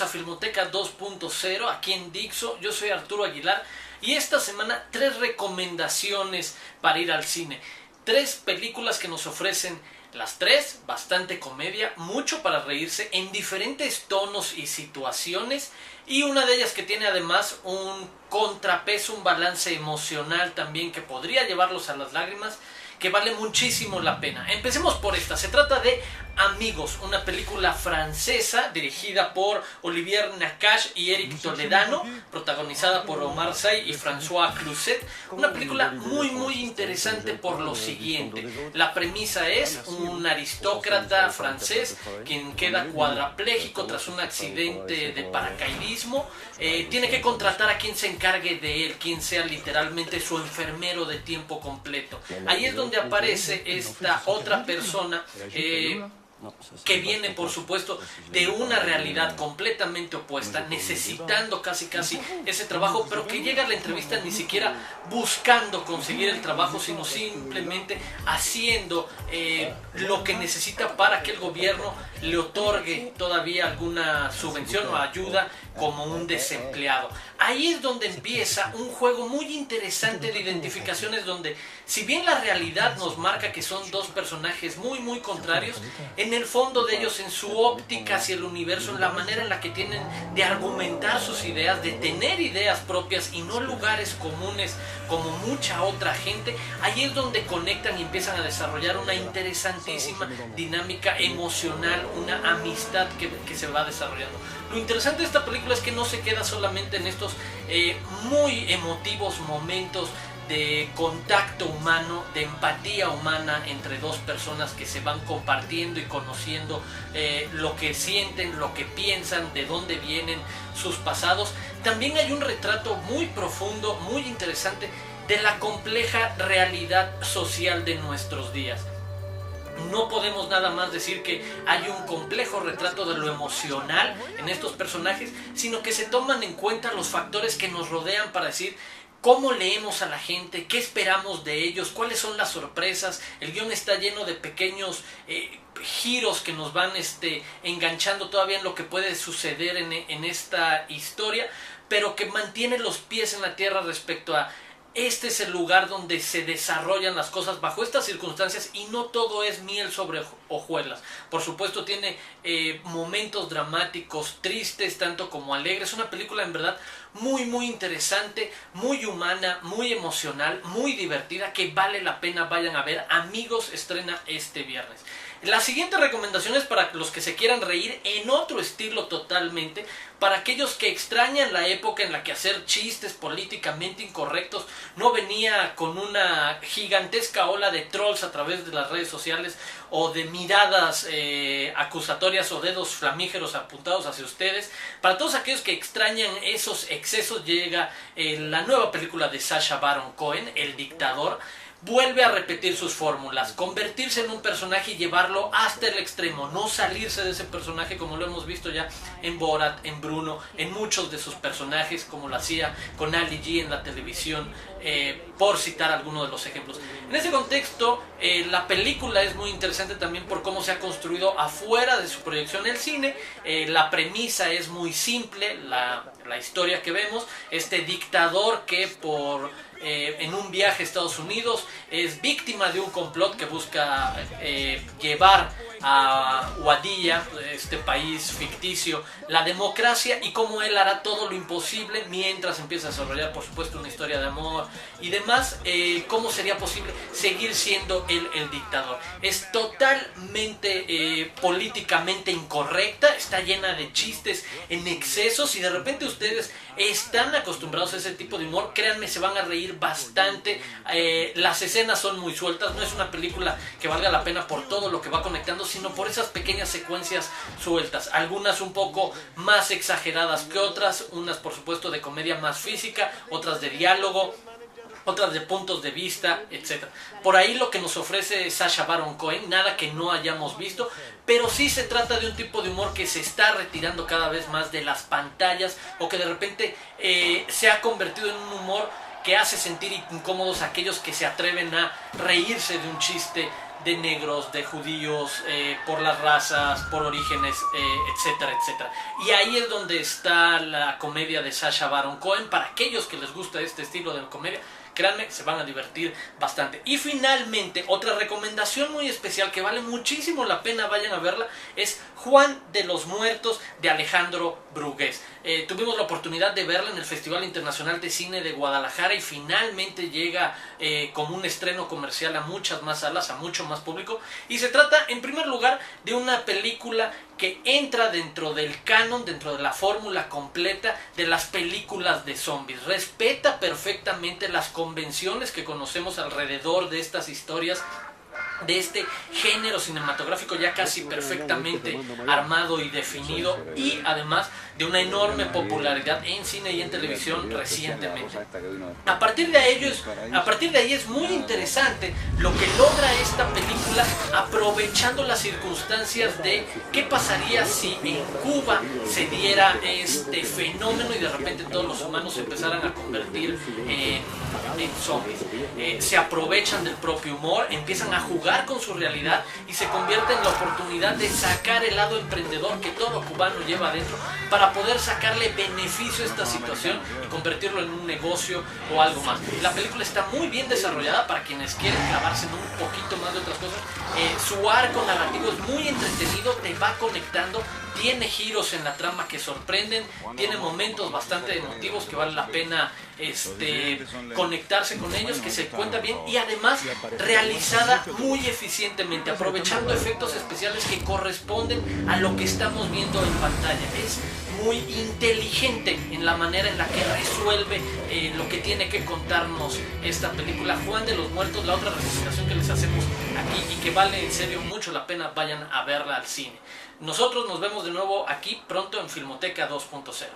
bienvenidos a Filmoteca 2.0 aquí en Dixo. Yo soy Arturo Aguilar y esta semana 3 recomendaciones para ir al cine. 3 películas que nos ofrecen las 3 bastante comedia, mucho para reírse en diferentes tonos y situaciones, y una de ellas que tiene además un contrapeso, un balance emocional también que podría llevarlos a las lágrimas, que vale muchísimo la pena. Empecemos por esta. Se trata de Amigos, una película francesa dirigida por Olivier Nakache y Eric Toledano, protagonizada por Omar Sy y François Cluzet. Una película muy interesante por lo siguiente. La premisa es un aristócrata francés quien queda cuadrapléjico tras un accidente de paracaidismo. Tiene que contratar a quien se encargue de él, quien sea literalmente su enfermero de tiempo completo. Ahí es donde aparece esta otra persona que viene, por supuesto, de una realidad completamente opuesta, necesitando casi ese trabajo, pero que llega a la entrevista ni siquiera buscando conseguir el trabajo, sino simplemente haciendo lo que necesita para que el gobierno le otorgue todavía alguna subvención o ayuda como un desempleado. Ahí es donde empieza un juego muy interesante de identificaciones, donde si bien la realidad nos marca que son dos personajes muy contrarios, en el fondo de ellos, en su óptica hacia el universo, en la manera en la que tienen de argumentar sus ideas, de tener ideas propias y no lugares comunes como mucha otra gente, ahí es donde conectan y empiezan a desarrollar una interesantísima dinámica emocional, una amistad que se va desarrollando. Lo interesante de esta película es que no se queda solamente en estos muy emotivos momentos de contacto humano, de empatía humana entre dos personas que se van compartiendo y conociendo lo que sienten, lo que piensan, de dónde vienen sus pasados. También hay un retrato muy profundo, muy interesante de la compleja realidad social de nuestros días. No podemos nada más decir que hay un complejo retrato de lo emocional en estos personajes, sino que se toman en cuenta los factores que nos rodean para decir cómo leemos a la gente, qué esperamos de ellos, cuáles son las sorpresas. El guión está lleno de pequeños giros que nos van enganchando todavía en lo que puede suceder en esta historia, pero que mantiene los pies en la tierra respecto a este es el lugar donde se desarrollan las cosas bajo estas circunstancias, y no todo es miel sobre hojuelas. Por supuesto tiene momentos dramáticos, tristes tanto como alegres. Una película en verdad muy interesante, muy humana, muy emocional, muy divertida, que vale la pena vayan a ver. Amigos estrena este viernes. La siguiente recomendación es para los que se quieran reír en otro estilo totalmente, para aquellos que extrañan la época en la que hacer chistes políticamente incorrectos no venía con una gigantesca ola de trolls a través de las redes sociales, o de miradas acusatorias o dedos flamígeros apuntados hacia ustedes. Para todos aquellos que extrañan esos excesos, llega la nueva película de Sacha Baron Cohen, El Dictador. Vuelve a repetir sus fórmulas, convertirse en un personaje y llevarlo hasta el extremo, no salirse de ese personaje como lo hemos visto ya en Borat, en Bruno, en muchos de sus personajes, como lo hacía con Ali G en la televisión, por citar algunos de los ejemplos. En ese contexto, la película es muy interesante también por cómo se ha construido afuera de su proyección en el cine. La premisa es muy simple, la historia que vemos, este dictador que en un viaje a Estados Unidos es víctima de un complot que busca llevar a Wadilla, este país ficticio, la democracia, y cómo él hará todo lo imposible mientras empieza a desarrollar, por supuesto, una historia de amor y demás. Cómo sería posible seguir siendo él el dictador. Es totalmente políticamente incorrecta, está llena de chistes en excesos, y de repente ustedes están acostumbrados a ese tipo de humor, créanme, se van a reír bastante. Las escenas son muy sueltas, no es una película que valga la pena por todo lo que va conectando, sino por esas pequeñas secuencias sueltas, algunas un poco más exageradas que otras, unas por supuesto de comedia más física, otras de diálogo, otras de puntos de vista, etc. Por ahí lo que nos ofrece Sacha Baron Cohen, nada que no hayamos visto, pero sí se trata de un tipo de humor que se está retirando cada vez más de las pantallas, o que de repente se ha convertido en un humor que hace sentir incómodos a aquellos que se atreven a reírse de un chiste de negros, de judíos, por las razas, por orígenes, etcétera, etcétera. Y ahí es donde está la comedia de Sacha Baron Cohen. Para aquellos que les gusta este estilo de comedia, créanme, se van a divertir bastante. Y finalmente, otra recomendación muy especial que vale muchísimo la pena, vayan a verla, es Juan de los Muertos de Alejandro Brugués. Tuvimos la oportunidad de verla en el Festival Internacional de Cine de Guadalajara y finalmente llega como un estreno comercial a muchas más salas, a mucho más público. Y se trata, en primer lugar, de una película que entra dentro del canon, dentro de la fórmula completa de las películas de zombies. Respeta perfectamente las convenciones que conocemos alrededor de estas historias, de este género cinematográfico ya casi perfectamente armado y definido, y además de una enorme popularidad en cine y en televisión recientemente. A partir de ahí es muy interesante lo que logra esta película, aprovechando las circunstancias de qué pasaría si en Cuba se diera este fenómeno y de repente todos los humanos se empezaran a convertir en zombies. Se aprovechan del propio humor, empiezan a jugar con su realidad y se convierte en la oportunidad de sacar el lado emprendedor que todo cubano lleva adentro para poder sacarle beneficio a esta situación y convertirlo en un negocio o algo más. La película está muy bien desarrollada para quienes quieren clavarse en un poquito más de otras cosas. Su arco narrativo es muy entretenido, te va conectando, tiene giros en la trama que sorprenden, tiene momentos bastante emotivos que vale la pena conectarse con ellos, que se cuenta bien y además realizada muy eficientemente, aprovechando efectos especiales que corresponden a lo que estamos viendo en pantalla. Es muy inteligente en la manera en la que resuelve lo que tiene que contarnos esta película. Juan de los Muertos, la otra recomendación que les hacemos aquí y que vale en serio mucho la pena, vayan a verla al cine. Nosotros nos vemos de nuevo aquí pronto en Filmoteca 2.0.